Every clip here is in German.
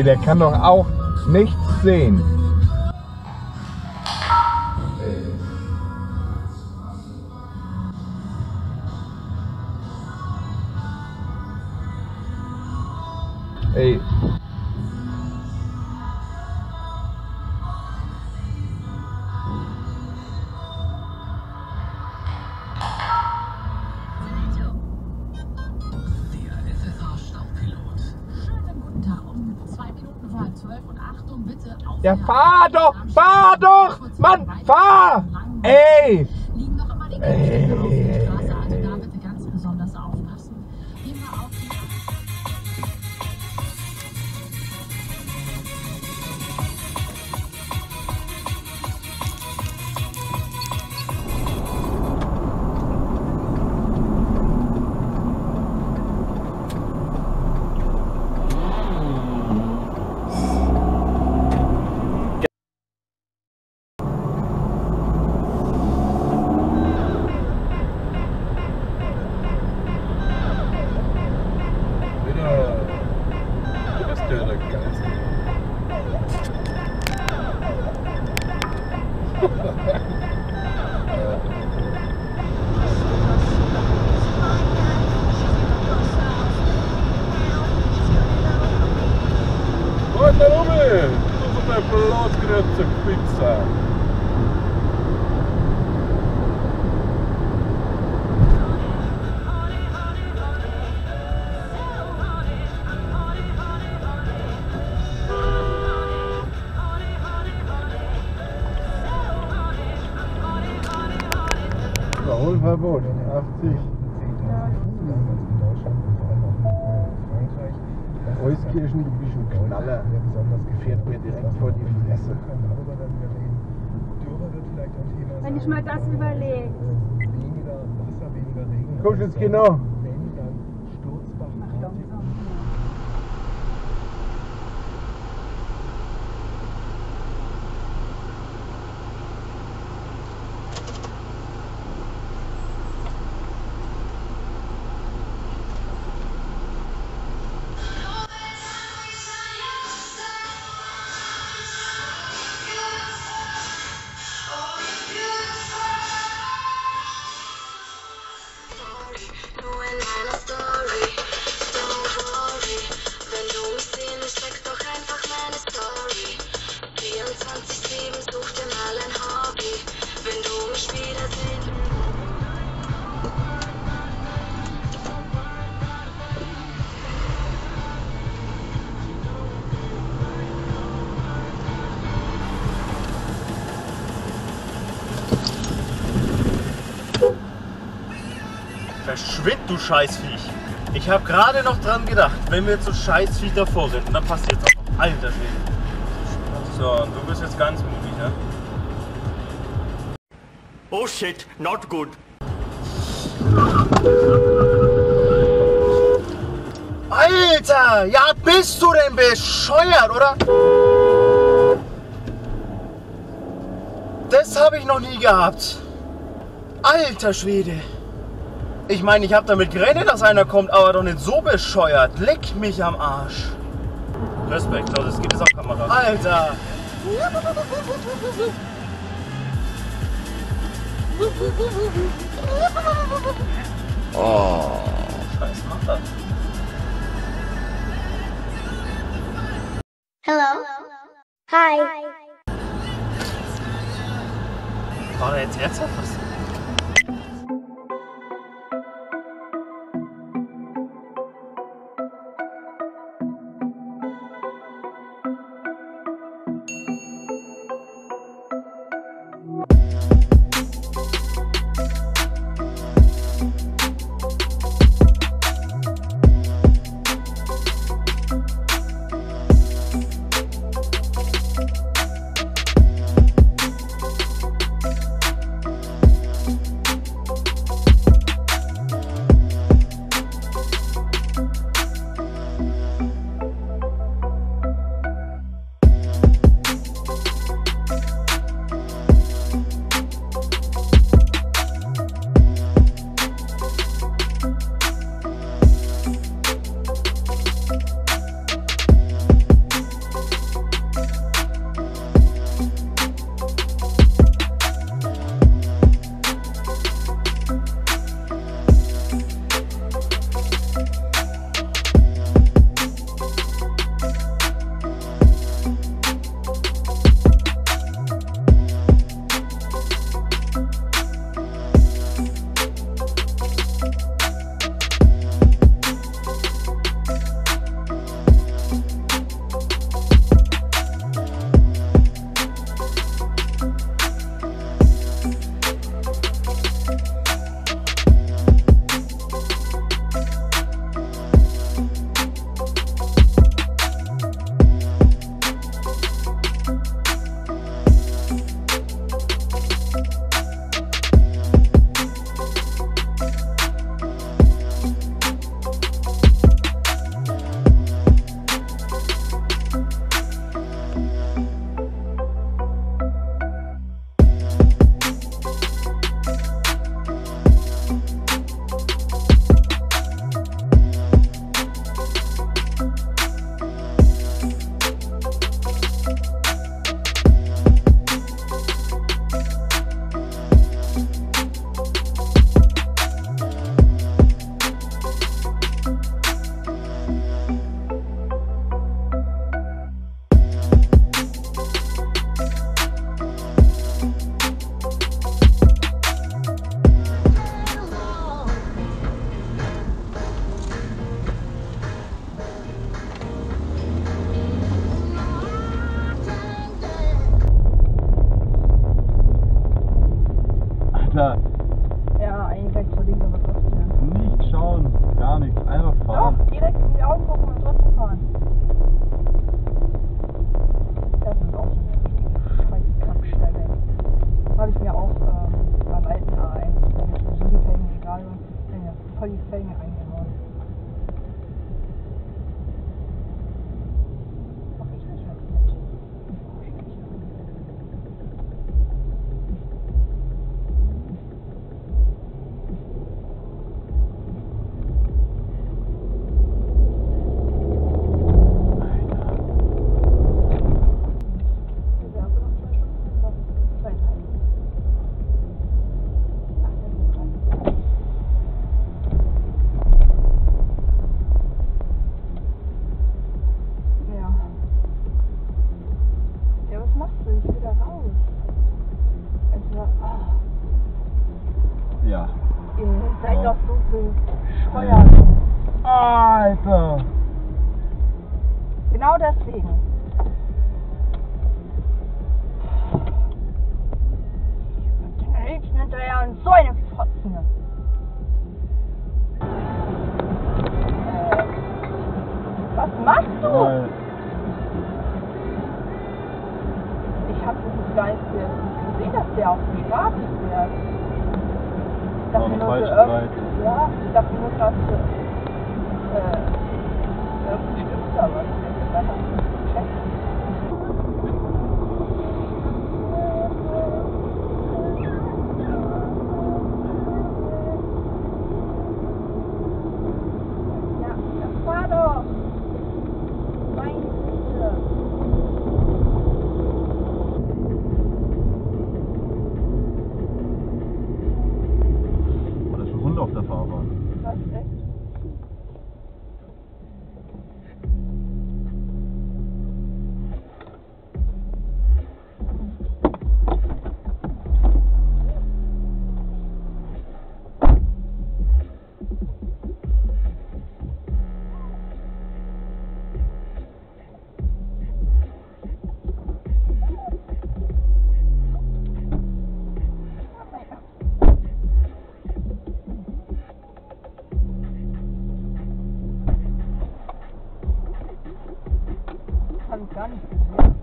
Ey, der kann doch auch nichts sehen. Ey. Ja, fahr doch! Fahr doch! Mann, fahr! Ey! Liegen noch immer die Gegenstände auf der Straße, also da bitte ganz besonders aufpassen. Gehen wir auf die Verbot, 80. Euskirchen, du bist ein Knaller. Fährt mir direkt vor die Fresse. Wenn ich mal das überlege. Guck jetzt genau. Verschwind, du Scheißviech! Ich habe gerade noch dran gedacht, wenn wir jetzt so Scheißviech davor sind, dann passiert es auch noch. Alter Schwede. So, und du bist jetzt ganz mutig, ne? Oh shit, not good. Alter! Ja, bist du denn bescheuert, oder? Das habe ich noch nie gehabt. Alter Schwede. Ich meine, ich habe damit gerechnet, dass einer kommt, aber doch nicht so bescheuert. Leck mich am Arsch. Respekt, Leute, das gibt es auf Kamera. Alter! Oh, scheiß macht das. Hello. Hi. War der jetzt ernsthaft was? Ja. Ihr seid doch so bescheuert. Alter! Genau deswegen. Den liebsten hinterher und so eine Fotzen. Was machst du? Ich hab das gar nicht gesehen, dass der auf die Straße fährt. Ich dachte nur so, ja, ich dachte nur gerade so, irgendwie stimmt da was. Ich hab nicht gecheckt. Ja, das war doch. Meine Güte. Oh, das ist ein Hund auf der Fahrbahn. Was, echt? Gar nicht gesehen.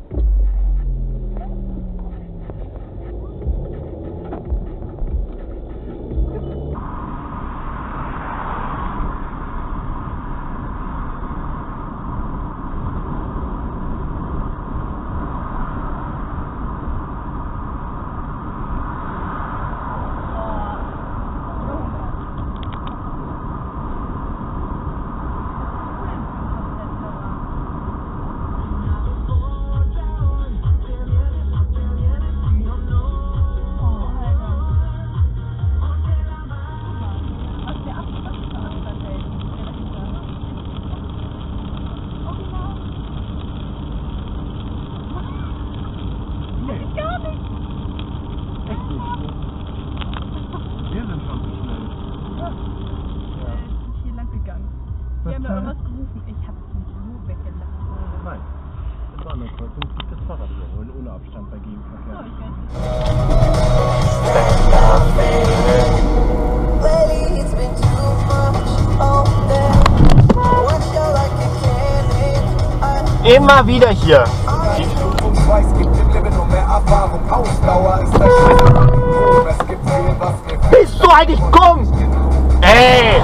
Ohne Abstand bei Gegenverkehr. Immer wieder hier. Bist du eigentlich dumm? Ey!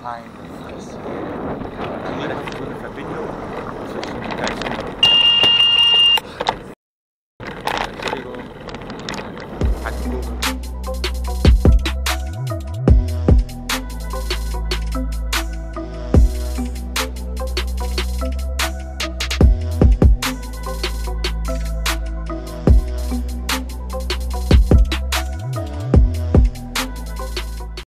Meine Fresse. Hier, das ist so eine Verbindung.